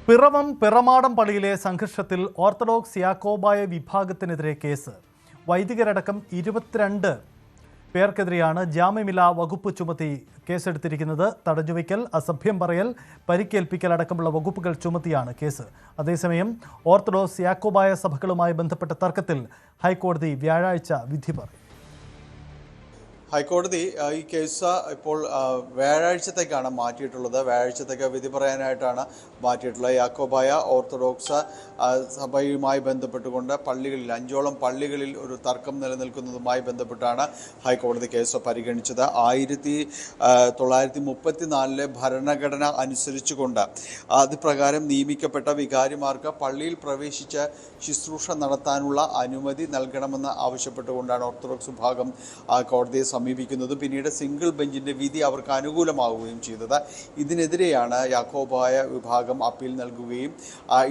പിറവം പിറമാടം പള്ളിയിലെ സംഘർഷത്തിൽ orthodox Yakobaya വിഭാഗത്തിനെതിരെ case. വൈദികരടക്കം 22 പേർക്കെതിരെയാണ് ജാമ്യമില്ലാ വകുപ്പ് ചുമത്തി കേസെടുത്തിരിക്കുന്നത്. തടഞ്ഞുവയ്ക്കൽ, അസഭ്യം പറയൽ, പരിക്കേൽപ്പിക്കൽ അടക്കമുള്ള വകുപ്പുകൾ ചുമത്തിയാണ് കേസ്. അതേസമയം ഓർത്തഡോക്സ് യാക്കോബായ സഭകളുമായി ബന്ധപ്പെട്ട തർക്കത്തിൽ ഹൈക്കോടതി വ്യാഴാഴ്ച വിധി പറയും. ഹൈക്കോടതി ഈ കേസ് ഇപ്പോൾ വ്യാഴാഴ്ചത്തേക്കാണ് മാറ്റിയിട്ടുള്ളത്. വ്യാഴാഴ്ചത്തേക്ക് വിധി പറയാനായിട്ടാണ് മാറ്റിയിട്ടുള്ളത്. യാക്കോബായ ഓർത്തഡോക്സ് സഭയുമായി ബന്ധപ്പെട്ടുകൊണ്ട് പള്ളികളിൽ 5ഓളം പള്ളികളിൽ ഒരു തർക്കം നിലനിൽക്കുന്നതുമായി ബന്ധപ്പെട്ടാണ് ഹൈക്കോടതി കേസ് പരിഗണിച്ചത്. 1934 ഭരണഘടന അനുസരിച്ചുകൊണ്ട് അത് പ്രകാരം നിയമിക്കപ്പെട്ട വികാരിമാർക്ക് പള്ളിയിൽ പ്രവേശിച്ച് ശുശ്രൂഷ നടത്താനുള്ള അനുമതി നൽകണമെന്ന് ആവശ്യപ്പെട്ടുകൊണ്ടാണ് ഓർത്തഡോക്സ് വിഭാഗം കോടതിയെ സമീപിക്കുന്നത്. പിന്നീട് സിംഗിൾ ബെഞ്ചിൻ്റെ വിധി അവർക്ക് അനുകൂലമാവുകയും ചെയ്തത്. ഇതിനെതിരെയാണ് യാക്കോബായ വിഭാഗം അപ്പീൽ നൽകുകയും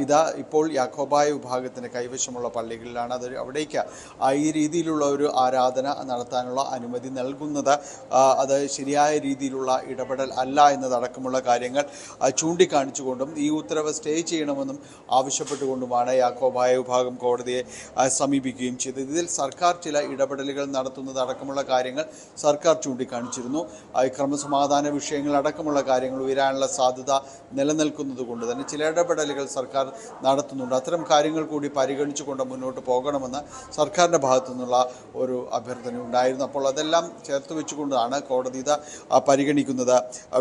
ഇത് ഇപ്പോൾ യാക്കോബായ വിഭാഗത്തിന് കൈവശമുള്ള പള്ളികളിലാണ് അത് അവിടേക്ക് ഈ രീതിയിലുള്ള ഒരു ആരാധന നടത്താനുള്ള അനുമതി നൽകുന്നത് അത് ശരിയായ രീതിയിലുള്ള ഇടപെടൽ അല്ല എന്നതടക്കമുള്ള കാര്യങ്ങൾ ചൂണ്ടിക്കാണിച്ചുകൊണ്ടും ഈ ഉത്തരവ് സ്റ്റേ ചെയ്യണമെന്നും ആവശ്യപ്പെട്ടുകൊണ്ടുമാണ് യാക്കോബായ വിഭാഗം കോടതിയെ സമീപിക്കുകയും ചെയ്തത്. ഇതിൽ സർക്കാർ ചില ഇടപെടലുകൾ നടത്തുന്നതടക്കമുള്ള കാര്യങ്ങൾ സർക്കാർ ചൂണ്ടിക്കാണിച്ചിരുന്നു. ക്രമസമാധാന വിഷയങ്ങളടക്കമുള്ള കാര്യങ്ങൾ ഉയരാനുള്ള സാധ്യത നിലനിൽക്കുന്നത് കൊണ്ട് തന്നെ ചില ഇടപെടലുകൾ സർക്കാർ നടത്തുന്നുണ്ട്. അത്തരം കാര്യങ്ങൾ കൂടി പരിഗണിച്ചുകൊണ്ട് മുന്നോട്ട് പോകണമെന്ന് സർക്കാരിൻ്റെ ഭാഗത്തു നിന്നുള്ള ഒരു അഭ്യർത്ഥന ഉണ്ടായിരുന്നു. അപ്പോൾ അതെല്ലാം ചേർത്ത് വെച്ചുകൊണ്ടാണ് കോടതി ഇത് പരിഗണിക്കുന്നത്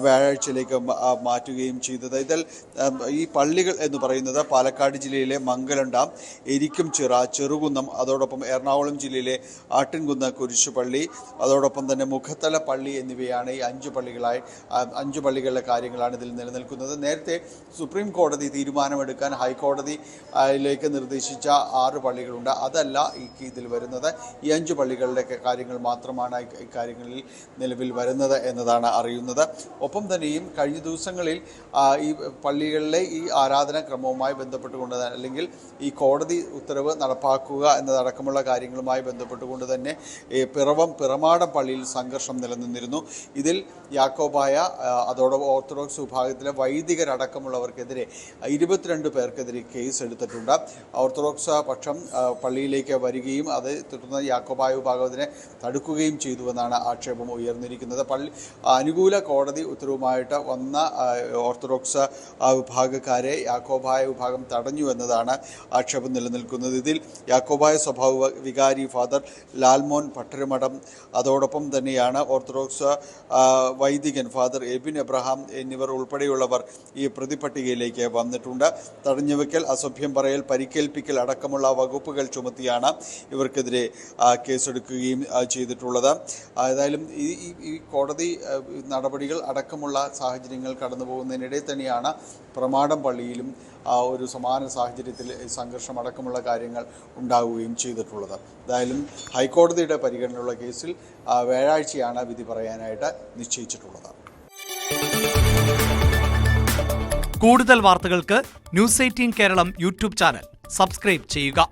വ്യാഴാഴ്ചയിലേക്ക് മാറ്റുകയും ചെയ്തത്. ഇതിൽ ഈ പള്ളികൾ എന്ന് പറയുന്നത് പാലക്കാട് ജില്ലയിലെ മംഗലം ഡാം, എരിക്കുംചിറ, ചെറുകുന്നം, അതോടൊപ്പം എറണാകുളം ജില്ലയിലെ ആട്ടിൻകുന്ന് കുരിശുപള്ളി, അതോടൊപ്പം തന്നെ മുഖത്തല പള്ളി എന്നിവയാണ് ഈ 5 പള്ളികളിലെ കാര്യങ്ങളാണ് ഇതിൽ നിലനിൽക്കുന്നത്. നേരത്തെ സുപ്രീം കോടതി തീരുമാനമെടുക്കാൻ ഹൈക്കോടതിയിലേക്ക് നിർദ്ദേശിച്ച 6 പള്ളികളുണ്ട്. അതല്ല ഇതിൽ വരുന്നത്. ഈ 5 പള്ളികളുടെ കാര്യങ്ങൾ മാത്രമാണ് ഇക്കാര്യങ്ങളിൽ നിലവിൽ വരുന്നത് എന്നതാണ് അറിയുന്നത്. ഒപ്പം തന്നെയും കഴിഞ്ഞ ദിവസങ്ങളിൽ ഈ പള്ളികളിലെ ഈ ആരാധനാക്രമവുമായി ബന്ധപ്പെട്ടുകൊണ്ട് അല്ലെങ്കിൽ ഈ കോടതി ഉത്തരവ് നടപ്പാക്കുക എന്നതടക്കമുള്ള കാര്യങ്ങളുമായി ബന്ധപ്പെട്ടുകൊണ്ട് തന്നെ പിറവം പിറമാടം പള്ളിയിൽ സംഘർഷം നിലനിന്നിരുന്നു. ഇതിൽ യാക്കോബായ അതോടൊപ്പം ഓർത്തഡോക്സ് വിഭാഗത്തിലെ വൈദികരടക്കമുള്ളവർക്കെതിരെ 22 പേർക്കെതിരെ കേസ് എടുത്തിട്ടുണ്ട്. ഓർത്തഡോക്സ് പക്ഷം പള്ളിയിലേക്ക് വരികയും അത് തുടർന്ന് യാക്കോബായ വിഭാഗത്തിനെ തടുക്കുകയും ചെയ്തുവെന്നാണ് ആക്ഷേപം ഉയർന്നിരിക്കുന്നത്. അനുകൂല കോടതി ഉത്തരവുമായിട്ട് വന്ന ഓർത്തഡോക്സ് വിഭാഗക്കാരെ യാക്കോബായ വിഭാഗം തടഞ്ഞു എന്നതാണ് ആക്ഷേപം നിലനിൽക്കുന്നത്. ഇതിൽ യാക്കോബായ സ്വഭാവ വികാരി ഫാദർ ലാൽമോൻ പട്ടരുമഠം, അതോടൊപ്പം തന്നെയാണ് ഓർത്തഡോക്സ് വൈദികൻ ഫാദർ എബിൻ എബ്രഹാം എന്നിവർ ഉൾപ്പെടെയുള്ളവർ ഈ പ്രതിപട്ടികയിലേക്ക് വന്നിട്ടുണ്ട്. തടഞ്ഞുവെക്കൽ, അസഭ്യം പറയൽ, പരിക്കേൽപ്പിക്കൽ അടക്കമുള്ള വകുപ്പുകൾ ചുമത്തിയാണ് ഇവർക്കെതിരെ കേസെടുക്കുകയും ചെയ്തിട്ടുള്ളത്. ഏതായാലും ഈ കോടതി നടപടികൾ അടക്കമുള്ള സാഹചര്യങ്ങൾ കടന്നു പോകുന്നതിനിടെ തന്നെയാണ് പ്രമാടം പള്ളിയിലും ഒരു സമാന സാഹചര്യത്തിൽ സംഘർഷം അടക്കമുള്ള കാര്യങ്ങൾ ഉണ്ടാവുകയും ചെയ്തിട്ടുള്ളത്. ഏതായാലും ഹൈക്കോടതിയുടെ പരിഗണനയുള്ള കേസിൽ വ്യാഴാഴ്ചയാണ് വിധി പറയാനായിട്ട് നിശ്ചയിച്ചിട്ടുള്ളത്. കൂടുതൽ വാർത്തകൾക്ക് news 18 Keralam YouTube channel subscribe ചെയ്യുക.